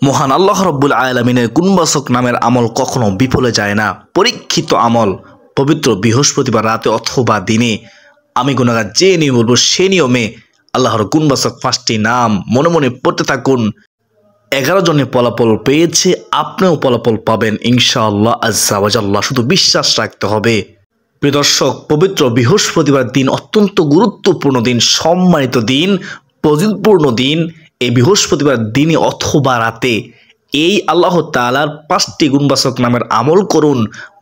মহান আল্লাহ রাব্বুল আলামিনের গুণবাচক নামের আমল কখনো বিফলে যায় না। পরীক্ষিত আমল পবিত্র বৃহস্পতিবার রাতে অথবা দিনে আমি গুনাহগার যে নিয়ম বলবো সে নিয়মে আল্লাহর গুণবাচক 5টি নাম মনে মনে পড়তে থাকুন। 11 জনের ফলাফল পেয়েছে, আপনিও ফলাফল পাবেন ইনশাআল্লাহ আজ্জা ওয়া জাল্লা। শুধু বিশ্বাস রাখতে হবে। প্রিয় দর্শক, পবিত্র বৃহস্পতিবার দিন অত্যন্ত গুরুত্বপূর্ণ দিন, সম্মানিত দিন, ফজিলতপূর্ণ দিন। এই বৃহস্পতিবার দিনে অথবা রাতে এই আল্লাহ তাআলার 5টি গুণবাচক নামের আমল করুন,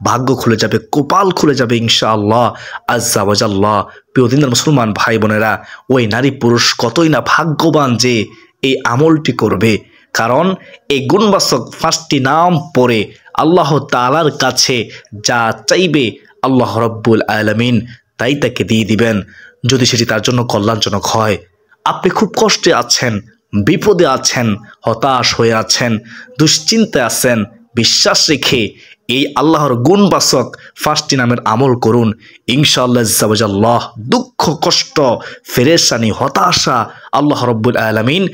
ভাগ্য খুলে যাবে, কপাল খুলে যাবে ইনশাআল্লাহ আজ্জা ওয়া জাল্লা। প্রিয় দিনের মুসলমান ভাই বোনেরা, ওই নারী পুরুষ কতই না ভাগ্যবান যে এই আমলটি করবে, কারণ এই গুণবাচক 5টি নাম পড়ে আল্লাহ তাআলার কাছে যা চাইবে আল্লাহ রাব্বুল আলামিন তাই তাকে দিয়ে দিবেন, যদি সেটি তার জন্য কল্যাণজনক হয়। আপনি খুব কষ্টে আছেন, বিপদে আছেন, হতাশ হয়ে আছেন, দুশ্চিন্তায় আছেন, বিশ্বাস রেখে এই আল্লাহর গুণবাচক 5টি নামের আমল করুন ইনশাআল্লাহ আজ্জা ওয়া জাল্লা। দুঃখ, কষ্ট, পেরেশানি, হতাশা আল্লাহ রাব্বুল আলামিন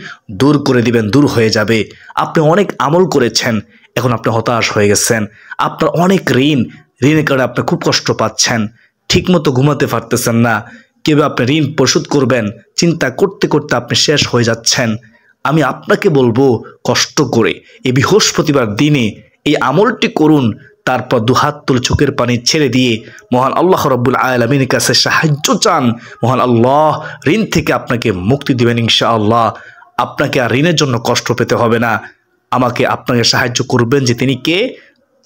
দূর করে দিবেন, দূর হয়ে যাবে। আপনি অনেক আমল করেছেন, এখন আপনি হতাশ হয়ে গেছেন, আপনার অনেক ঋণের কারণে আপনি খুব কষ্ট পাচ্ছেন, ঠিকমতো ঘুমাতে পারতেছেন না, কিভাবে আপনি ঋণ পরিশোধ করবেন চিন্তা করতে করতে আপনি শেষ হয়ে যাচ্ছেন। আমি আপনাকে বলবো, কষ্ট করে এই বৃহস্পতিবার দিনে এই আমলটি করুন, তারপর দুহাত তুলে চোখের পানি ছেড়ে দিয়ে মহান আল্লাহ রাব্বুল আলামিনের কাছে সাহায্য চান। মহান আল্লাহ ঋণ থেকে আপনাকে মুক্তি দিবেন ইনশাআল্লাহ। আপনাকে আর ঋণের জন্য কষ্ট পেতে হবে না। আপনাকে সাহায্য করবেন যে তিনি কে?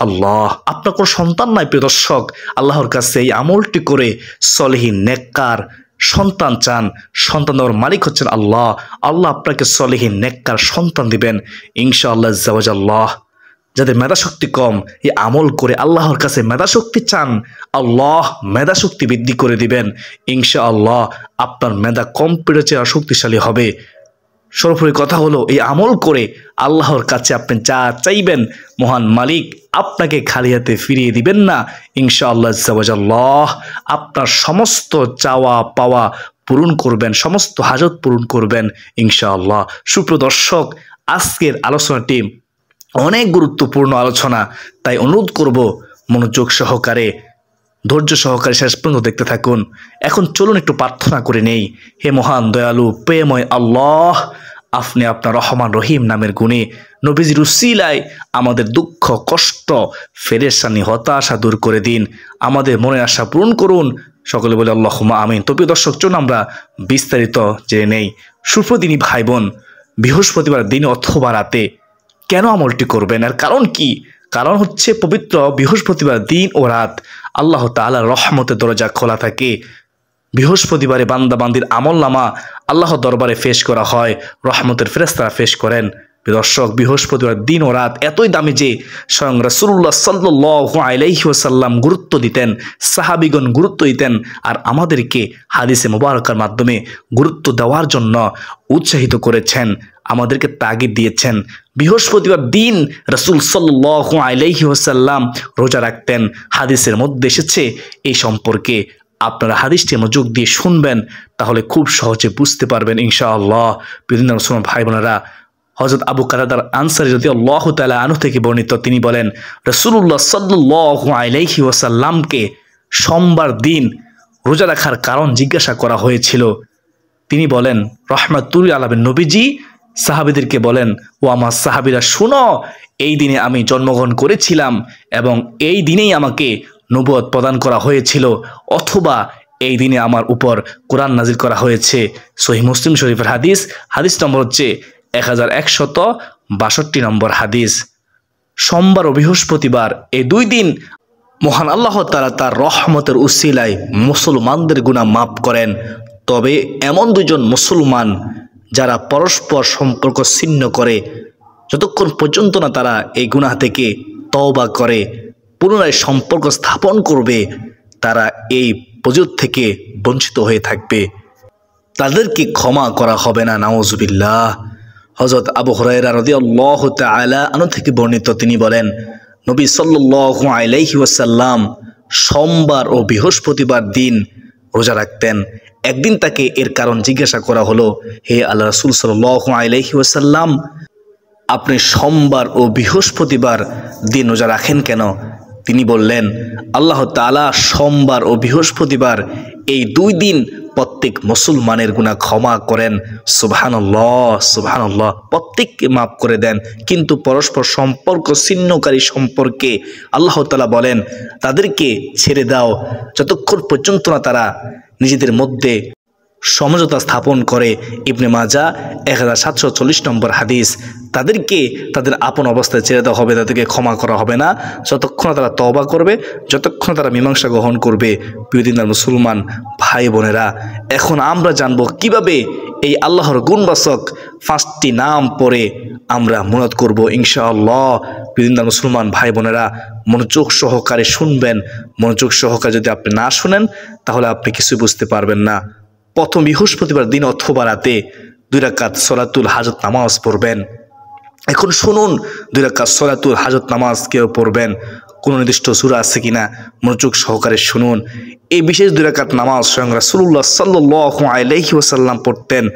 আল্লাহ। আপনার কোনো সন্তান নাই প্রিয় দর্শক, আল্লাহর কাছে এই আমলটি করে সলিহিন নেককার সন্তান চান। সন্তান দেওয়ার মালিক হচ্ছেন আল্লাহ। আল্লাহ আপনাকে সলিহিন নেককার সন্তান দিবেন ইনশাআল্লাহ আজ্জা ওয়া জাল্লা। যাদের মেধাশক্তি কম, এই আমল করে আল্লাহর কাছে মেধাশক্তি চান, আল্লাহ মেধাশক্তি বৃদ্ধি করে দিবেন ইনশাআল্লাহ। আপনার মেধা কম্পিউটার চেয়ে শক্তিশালী হবে। সর্বোপরি কথা হলো, এই আমল করে আল্লাহর কাছে আপনি যা চাইবেন মহান মালিক আপনাকে খালি হাতে ফিরিয়ে দিবেন না ইনশাআল্লাহ আজ্জা ওয়া জাল্লা। আপনার সমস্ত চাওয়া পাওয়া পূরণ করবেন, সমস্ত হাজত পূরণ করবেন ইনশাআল্লাহ। সুপ্রিয় দর্শক, আজকের আলোচনাটি অনেক গুরুত্বপূর্ণ আলোচনা, তাই অনুরোধ করব মনোযোগ সহকারে, ধৈর্য সহকারে শেষ পর্যন্ত দেখতে থাকুন। এখন চলুন একটু প্রার্থনা করে নেই। হে মহান দয়ালু প্রেমময় আল্লাহ, আপনি আপনার রহমান রহিম নামের গুণে নবীজির উসিলায় আমাদের দুঃখ, কষ্ট, পেরেশানি, হতাশা দূর করে দিন, আমাদের মনের আশা পূরণ করুন। সকলে বলে আল্লাহুম্মা আমিন। তো প্রিয় দর্শক, চলুন আমরা বিস্তারিত জেনে নেই। সুপ্রদিনী ভাই বোন, বৃহস্পতিবার দিন অথবা রাতে কেন আমলটি করবেন, আর কারণ কি? কারণ হচ্ছে পবিত্র বৃহস্পতিবার দিন ও রাত আল্লাহ তাআলার রহমতের দরজা খোলা থাকে। বৃহস্পতিবারে বান্দা বান্দির আমলনামা আল্লাহ দরবারে পেশ করা হয়, রহমতের ফেরেশতারা পেশ করেন। দর্শক, বৃহস্পতিবার দিন ও রাত এতই দামি যে স্বয়ং রাসূলুল্লাহ সাল্লাল্লাহু আলাইহি ওয়াসাল্লাম গুরুত্ব দিতেন, সাহাবীগণ গুরুত্ব দিতেন, আর আমাদেরকে হাদিসে মুবারকার মাধ্যমে গুরুত্ব দেওয়ার জন্য উৎসাহিত করেছেন, আমাদেরকে তাগিদ দিয়েছেন। বৃহস্পতিবার দিন রাসূল সাল্লাল্লাহু আলাইহি ওয়াসাল্লাম রোজা রাখতেন। হাদিসের মধ্যে এসেছে এই সম্পর্কে। আপনারা হাদিসটি মনোযোগ দিয়ে শুনবেন, তাহলে খুব সহজে বুঝতে পারবেন ইনশাআল্লাহ। বিভিন্ন মুসলমান ভাই বোনেরা, হযরত আবু কাতাদার আনসারী রাদিয়াল্লাহু তাআলা আনহু থেকে বর্ণিত, তিনি বলেন রাসূলুল্লাহ সাল্লাল্লাহু আলাইহি ওয়াসাল্লামকে সোমবার দিন রোজা রাখার কারণ জিজ্ঞাসা করা হয়েছিল। তিনি বলেন, রাহমাতুল আলামিন নবীজি সাহাবীদেরকে বলেন, ও আমার সাহাবীরা শুনো, এই দিনে আমি জন্মগ্রহণ করেছিলাম এবং এই দিনেই আমাকে নবুয়ত প্রদান করা হয়েছিল, অথবা এই দিনে আমার উপর কোরআন নাজিল করা হয়েছে। সহিহ মুসলিম শরীফের হাদিস, হাদিস নম্বর হচ্ছে 1162 নম্বর হাদিস। সোমবার ও বৃহস্পতিবার এই 2 দিন মহান আল্লাহ তাআলা তার রহমতের উসিলায় মুসলমানদের গুনাহ মাফ করেন। তবে এমন 2 জন মুসলমান যারা পরস্পর সম্পর্ক ছিন্ন করে, যতক্ষণ পর্যন্ত না তারা এই গুনাহ থেকে তওবা করে পুনরায় সম্পর্ক স্থাপন করবে, তারা এই ফজিলত থেকে বঞ্চিত হয়ে থাকবে, তাদেরকে ক্ষমা করা হবে না, নাউজুবিল্লাহ। হযরত আবু হুরায়রা রাদিয়াল্লাহু তাআলা আনহু থেকে বর্ণিত, তিনি বলেন নবী সাল্লাল্লাহু আলাইহি ওয়াসাল্লাম সোমবার ও বৃহস্পতিবার দিন রোজা রাখতেন। একদিন তাকে এর কারণ জিজ্ঞাসা করা হলো, হে আল্লাহ রাসূল সাল্লাল্লাহু আলাইহি ওয়াসাল্লাম, আপনি সোমবার ও বৃহস্পতিবার দিন রোজা রাখেন কেন? তিনি বললেন, আল্লাহ তাআলা সোমবার ও বৃহস্পতিবার এই 2 দিন প্রত্যেক মুসলমানের গুনাহ ক্ষমা করেন। সুবহানাল্লাহ, সুবহানাল্লাহ। প্রত্যেককে মাফ করে দেন, কিন্তু পরস্পর সম্পর্ক ছিন্নকারী সম্পর্কে আল্লাহ তাআলা বলেন তাদেরকে ছেড়ে দাও যতক্ষণ পর্যন্ত না তারা নিজেদের মধ্যে সমঝোতা স্থাপন করে। ইবনে মাজাহ 1740 নম্বর হাদিস। তাদেরকে তাদের আপন অবস্থায় ছেড়ে দেওয়া হবে, তাদেরকে ক্ষমা করা হবে না যতক্ষণ তারা তওবা করবে, যতক্ষণ তারা মীমাংসা গ্রহণ করবে। প্রিয় দিনদার মুসলমান ভাই বোনেরা, এখন আমরা জানবো কিভাবে এই আল্লাহর গুণবাচক 5টি নাম পড়ে আমরা মুনাত করব ইনশাআল্লাহ। প্রিয় দিনদার মুসলমান ভাই বোনেরা, মনোযোগ সহকারে শুনবেন। মনোযোগ সহকারে যদি আপনি না শুনেন তাহলে আপনি কিছু বুঝতে পারবেন না। প্রথম বৃহস্পতিবার দিন অথবা রাতে 2 রাকাত সলাতুল হাজত নামাজ পড়বেন। এখন শুনুন, 2 রাকাত সলাতুল হাজত নামাজ কেউ পড়বেন, কোনো নির্দিষ্ট সূরা আছে কিনা মনোযোগ সহকারে শুনুন। এই বিশেষ 2 রাকাত নামাজ স্বয়ং রাসূলুল্লাহ সাল্লাল্লাহু আলাইহি ওয়াসাল্লাম পড়তেন।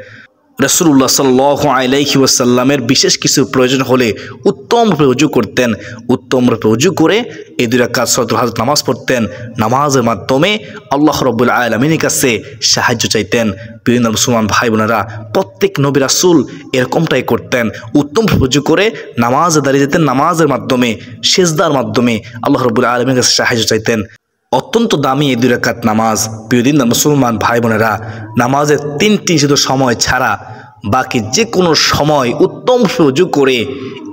রাসূলুল্লাহ সাল্লাল্লাহু আলাইহি ওয়াসাল্লামের বিশেষ কিছু প্রয়োজন হলে উত্তম রূপে ওযু করতেন। উত্তম রূপে ওযু করে এই 2 রাকাত সলাতুল হাজত নামাজ পড়তেন। নামাজের মাধ্যমে আল্লাহ রাব্বুল আলামিনের কাছে সাহায্য চাইতেন। প্রিয় মুসলমান ভাই বোনেরা, প্রত্যেক নবী রাসূল এরকমটাই করতেন। উত্তম রূপে ওযু করে নামাজে দাঁড়িয়ে যেতেন। নামাজের মাধ্যমে সিজদার মাধ্যমে আল্লাহ রাব্বুল আলামিনের কাছে সাহায্য চাইতেন। অত্যন্ত দামি এই 2 রাকাত নামাজ। প্রিয় দিনদার মুসলমান ভাই বোনেরা, নামাজের 3টি শুধু সময় ছাড়া বাকি যে কোনো সময় উত্তম ওযু করে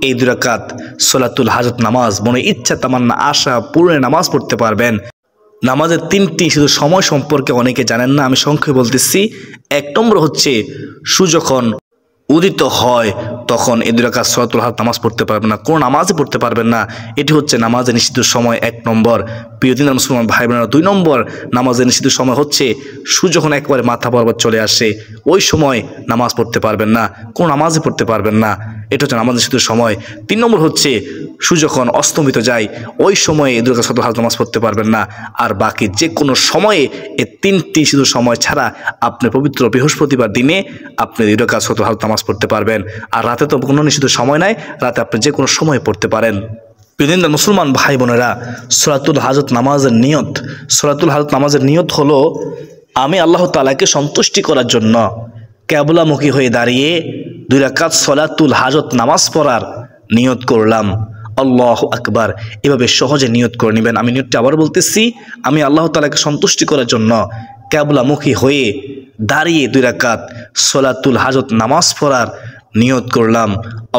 এই 2 রাকাত সলাতুল হাজত নামাজ মনে ইচ্ছা তামান্না আশা পূরণে নামাজ পড়তে পারবেন। নামাজের 3টি শুধু সময় সম্পর্কে অনেকে জানেন না, আমি সংক্ষেপে বলতেছি। 1 নম্বর হচ্ছে সূর্য যখন উদিত হয় তখন এই 2 রাকাত সলাতুল হাজত নামাজ পড়তে পারবেন না, কোনো নামাজই পড়তে পারবেন না। এটি হচ্ছে নামাজের নিষিদ্ধ সময় 1 নম্বর। প্রিয় দিনদার মুসলমান ভাই বোনেরা, 2 নম্বর নামাজের নিষিদ্ধ সময় হচ্ছে সূর্য যখন একবারে মাথা বরাবর চলে আসে, ওই সময় নামাজ পড়তে পারবেন না, কোনো নামাজই পড়তে পারবেন না। এটা হচ্ছে নামাজের নিষিদ্ধ সময়। 3 নম্বর হচ্ছে সূর্য যখন অস্তমিত যায়, ওই সময়ে এই 2 রাকাত সলাতুল হাজত নামাজ পড়তে পারবেন না। আর বাকি যে কোনো সময়ে এই 3টি শুধু সময় ছাড়া আপনি পবিত্র বৃহস্পতিবার দিনে আপনি 2 রাকাত সলাতুল হাজত নামাজ পড়তে পারবেন। আর রাতে তো কোনো নিষিদ্ধ সময় নাই, রাতে আপনি যে কোনো সময় পড়তে পারেন। প্রিয় দিনদার মুসলমান ভাই বোনেরা, সলাতুল হাজত নামাজের নিয়ত, সলাতুল হাজত নামাজের নিয়ত হলো আমি আল্লাহ তাআলাকে সন্তুষ্টি করার জন্য কিবলামুখী হয়ে দাঁড়িয়ে 2 রাকাত সলাতুল হাজত নামাজ পড়ার নিয়ত করলাম। আল্লাহু আকবার। এভাবে সহজে নিয়ত করে নেবেন। আমি নিয়তটা আবার বলতেছি, আমি আল্লাহ তাআলাকে সন্তুষ্টি করার জন্য কিবলামুখী হয়ে দাঁড়িয়ে 2 রাকাত সলাতুল হাজত নামাজ পড়ার নিয়ত করলাম।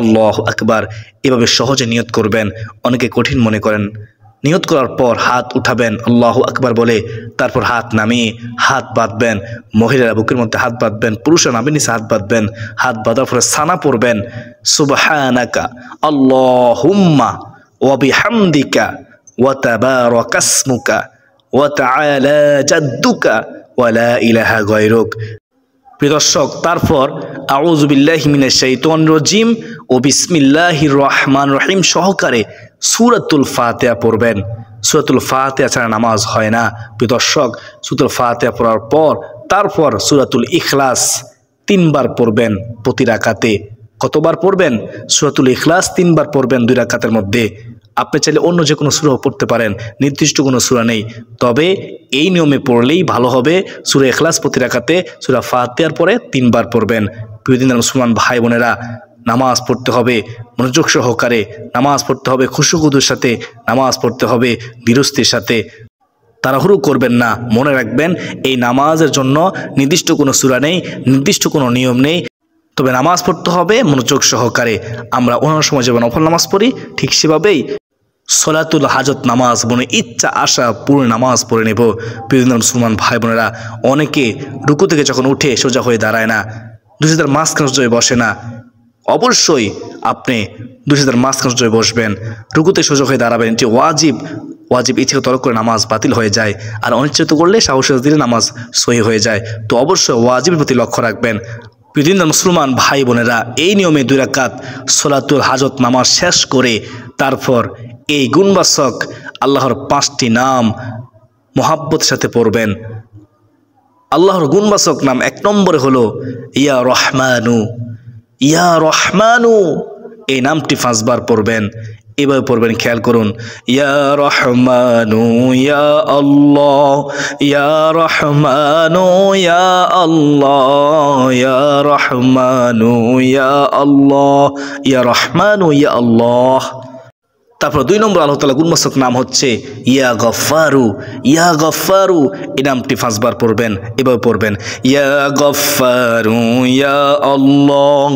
আল্লাহু আকবার। এভাবে সহজে নিয়ত করবেন। অনেকে কঠিন মনে করেন। নিয়ত করার পর হাত উঠাবেন আল্লাহু আকবার বলে, তারপর হাত নামিয়ে হাত বাঁধবেন। মহিলারা বুকের মধ্যে হাত বাঁধবেন, পুরুষরা নাভির নিচে হাত বাঁধবেন। হাত বাঁধার পরে সানা পড়বেন, সুবহানাকা আল্লাহুম্মা ওয়া বিহামদিকা ওয়া তাবারাকাসমুকা ওয়া তাআলা জাদ্দুকা ওয়া লা ইলাহা গায়রুক। প্রিয় দর্শক, তারপর আউযু বিল্লাহি মিনাশ শাইতানির রাজিম ও বিসমিল্লাহির রহমানির রহিম সহকারে সূরাতুল ফাতিহা পড়বেন। সূরাতুল ফাতিহা ছাড়া নামাজ হয় না। প্রিয় দর্শক, সূরাতুল ফাতিহা পড়ার পর তারপর সূরাতুল ইখলাস 3 বার পড়বেন প্রতি রাকাতে। কতবার পড়বেন? সূরাতুল ইখলাস 3 বার পড়বেন 2 রাকাতের মধ্যে। আপনি চাইলে অন্য যে কোনো সূরাও পড়তে পারেন, নির্দিষ্ট কোনো সূরা নেই, তবে এই নিয়মে পড়লেই ভালো হবে। সূরা ইখলাস প্রতি রাকাতে, সূরা ফাতিহার পরে 3 বার পড়বেন। প্রিয় দিনদার মুসলমান ভাই বোনেরা, নামাজ পড়তে হবে মনোযোগ সহকারে, নামাজ পড়তে হবে খুশুখুদুর সাথে, নামাজ পড়তে হবে ধীরস্থির সাথে। তাড়াহুড়ো করবেন না। মনে রাখবেন, এই নামাজের জন্য নির্দিষ্ট কোনো সূরা নেই, নির্দিষ্ট কোনো নিয়ম নেই, তবে নামাজ পড়তে হবে মনোযোগ সহকারে। আমরা অন্য সময় যেমন নফল নামাজ পড়ি, ঠিক সেভাবেই সলাতুল হাজত নামাজ মনে ইচ্ছা আশা পূর্ণ নামাজ পড়ে নেব। প্রিয় মুসলমান ভাই বোনেরা, অনেকে রুকু থেকে যখন উঠে সোজা হয়ে দাঁড়ায় না, 2 সিজদার মাঝখানে সোজা হয়ে বসে না। অবশ্যই আপনি 2 সিজদার মাঝখানে সোজা হয়ে বসবেন, রুকুতে সোজা হয়ে দাঁড়াবেন। এটি ওয়াজিব। ইচ্ছে তরক করে নামাজ বাতিল হয়ে যায়, আর অনিচ্ছিত করলে সাহস দিলে নামাজ সহি হয়ে যায়। তো অবশ্যই ওয়াজিবের প্রতি লক্ষ্য রাখবেন। প্রিয় মুসলমান ভাই বোনেরা, এই নিয়মে 2 রাকাত সলাতুল হাজত নামাজ শেষ করে তারপর এই গুণবাচক আল্লাহর 5টি নাম মহাব্বতের সাথে পড়বেন। আল্লাহর গুণবাচক নাম 1 নম্বরে হলো ইয়া রহমানু। ইয়া রহমানু, এই নামটি 5 বার পড়বেন। এভাবে পড়বেন, খেয়াল করুন, ইয়া রহমানু ইয়া আল্লাহ, ইয়া রহমানু ইয়া আল্লাহ, ইয়া রহমানু ইয়া আল্লাহ, ইয়া রহমানু ইয়া আল্লাহ। তারপর 2 নম্বর আল্লাহ তাআলা গুণবাচক নাম হচ্ছে ইয়া গফফারু। ইয়া গফফারু এই নামটি 5 বার পড়বেন। এভাবে পড়বেন, ইয়া গফফারু ইয়া আল্লাহ,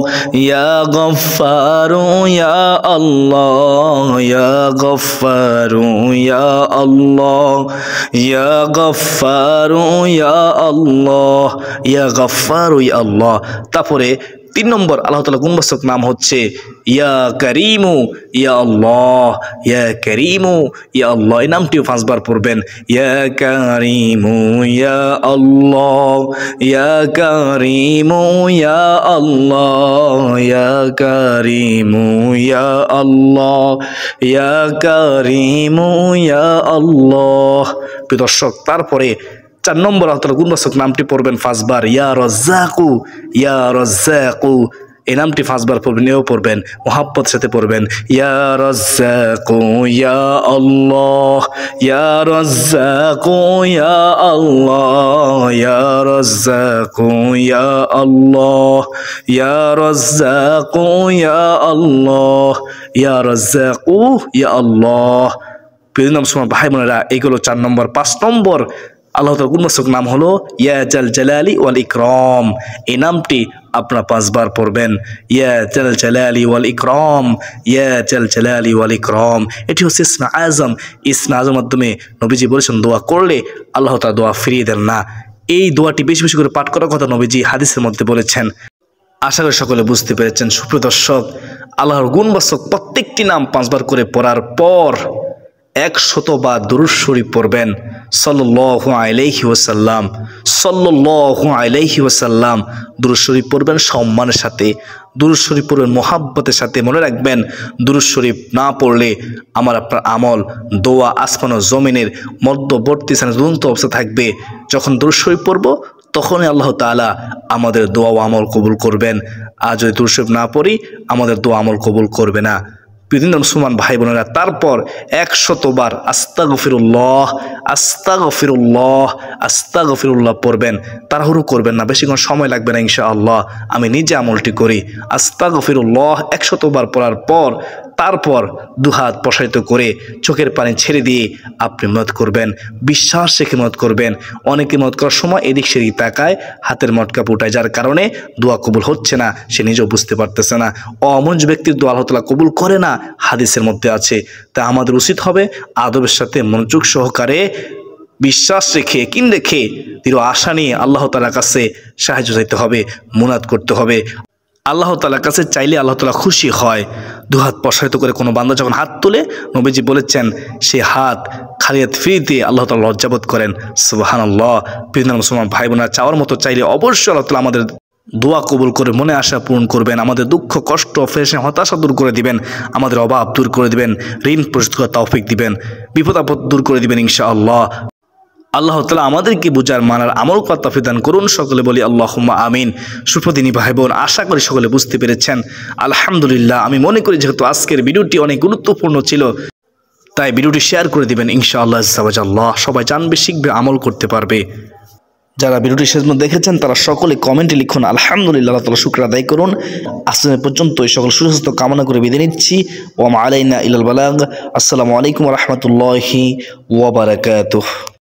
ইয়া গফফারু ইয়া আল্লাহ, ইয়া গফফারু ইয়া আল্লাহ, ইয়া গফফারু ইয়া আল্লাহ, ইয়া গফফারু ইয়া আল্লাহ। তারপরে 3 নম্বর আল্লাহ তাআলা গুণবাচক নাম হচ্ছে ইয়া করিমু ইয়া আল্লাহ, ইয়া করিমু ইয়া আল্লাহ। এই নামটিও 5 বার পড়বেন, ইয়া করিমু ইয়া আল্লাহ, ইয়া করিমু ইয়া আল্লাহ, ইয়া করিমু ইয়া আল্লাহ, ইয়া করিমু ইয়া আল্লাহ। প্রিয় দর্শক, তারপরে 4 নম্বর আল্লাহ তাআলা গুণবাচক নামটি পড়বেন 5 বার, ইয়া রাজ্জাকু, ইয়া রাজ্জাকু। এই নামটি 5 বার পড়বেন, এও পড়বেন, মুহাব্বতের সাথে পড়বেন, ইয়া রাজ্জাকু ইয়া আল্লাহ, ইয়া রাজ্জাকু ইয়া আল্লাহ, ইয়া রাজ্জাকু ইয়া আল্লাহ, ইয়া রাজ্জাকু ইয়া আল্লাহ, ইয়া রাজ্জাকু ইয়া আল্লাহ। প্রিয় মুসলমান ভাই বোনেরা, এগুলো 4 নম্বর। 5 নম্বর আল্লাহ তাআলার গুণবাচক নাম হলো ইয়া জাল জালালি ওয়াল ইকরাম। এই নামটি আপনারা 5 বার পড়বেন, ইয়া জাল জালালি ওয়াল ইকরাম, ইয়া জাল জালালি ওয়াল ইকরাম। এটি হচ্ছে ইসমে আজম। ইসমে আজমের মাধ্যমে নবীজি বলেছেন, দোয়া করলে আল্লাহ তাআলা দোয়া ফিরিয়ে দেন না। এই দোয়াটি বেশি বেশি করে পাঠ করার কথা নবীজি হাদিসের মধ্যে বলেছেন। আশা করি সকলে বুঝতে পেরেছেন। সুপ্রিয় দর্শক, আল্লাহর গুণবাচক প্রত্যেকটি নাম 5 বার করে পড়ার পর 100 বার দুরূদ শরীফ পড়বেন, সাল্লাল্লাহু আলাইহি ওয়াসাল্লাম, সাল্লাল্লাহু আলাইহি ওয়াসাল্লাম। দুরূদ শরীফ পড়বেন সম্মানের সাথে, দুরূদ শরীফ পড়বেন মুহাব্বতের সাথে। মনে রাখবেন, দুরূদ শরীফ না পড়লে আমার আপনার আমল, দোয়া আসমান ও জমিনের মধ্যবর্তী স্থানে ঝুলন্ত অবস্থা থাকবে। যখন দুরূদ শরীফ পড়ব তখনই আল্লাহ তাআলা আমাদের দোয়া ও আমল কবুল করবেন। আর যদি দুরূদ শরীফ না পড়ি, আমাদের দোয়া আমল কবুল করবে না। প্রিয় মুসলমান ভাই বোনেরা, তারপর 100 বার আস্তাগফিরুল্লাহ, আস্তাগফিরুল্লাহ, আস্তাগফিরুল্লাহ পড়বেন। তাড়াহুড়ো করবেন না, বেশিক্ষণ সময় লাগবে না ইনশাআল্লাহ। আমি নিজে আমলটি করি। আস্তাগফিরুল্লাহ 100 বার পড়ার পর তারপর 2 হাত প্রসারিত করে চোখের পানি ছেড়ে দিয়ে আপনি মত করবেন, বিশ্বাস রেখে মত করবেন। অনেকে মত করার সময় এদিক সেদিক তাকায়, হাতের মটকা ফুটায়, যার কারণে দোয়া কবুল হচ্ছে না, সে নিজেও বুঝতে পারতেছে না। অমনোযোগী ব্যক্তির দোয়া আল্লাহ তাআলা কবুল করে না, হাদিসের মধ্যে আছে। তা আমাদের উচিত হবে আদবের সাথে মনোযোগ সহকারে, বিশ্বাস রেখে, কিন রেখে, দৃঢ় আশা নিয়ে আল্লাহ তাআলার কাছে সাহায্য চাইতে হবে, মুনাত করতে হবে। আল্লাহ তাআলার কাছে চাইলে আল্লাহ তাআলা খুশি হয়। 2 হাত প্রসারিত করে কোনো বান্দা যখন হাত তোলে, নবীজি বলেছেন সে হাত খালি হাত ফিরিতে আল্লাহ তাআলা লজ্জাবোধ করেন। সুবহানাল্লাহ। প্রিয় মুসলমান ভাই বোনেরা, চাওয়ার মতো চাইলে অবশ্যই আল্লাহ তাআলা আমাদের দোয়া কবুল করে মনে আশা পূরণ করবেন। আমাদের দুঃখ কষ্ট পেরেশানি হতাশা দূর করে দিবেন, আমাদের অভাব দূর করে দিবেন, ঋণ পরিশোধ করার তৌফিক দিবেন, বিপদ আপদ দূর করে দিবেন ইনশাআল্লাহ। আল্লাহ তাআলা আমাদেরকে বুঝার মানার আমল করার তৌফিক দান করুন। সকলে বলি আল্লাহুম্মা আমিন। সুপ্রদিনী ভাই বোন, আশা করি সকলে বুঝতে পেরেছেন। আলহামদুলিল্লাহ। আমি মনে করি যেহেতু আজকের ভিডিওটি অনেক গুরুত্বপূর্ণ ছিল, তাই ভিডিওটি শেয়ার করে দিবেন ইনশাআল্লাহ আল্লাহ। সবাই জানবে, শিখবে, আমল করতে পারবে। যারা ভিডিওটি শেষ পর্যন্ত দেখেছেন তারা সকলে কমেন্টে লিখুন আলহামদুলিল্লাহ, আল্লাহ তাআলা শুকর আদায় করুন। আজ পর্যন্ত এই সকল সুস্বাস্থ্য কামনা করে বিদায় নিচ্ছি। ওয়া মা আলাইনা ইল্লাল বালাগ। আসসালামু আলাইকুম ওয়া রাহমাতুল্লাহি ওয়া বারাকাতুহু।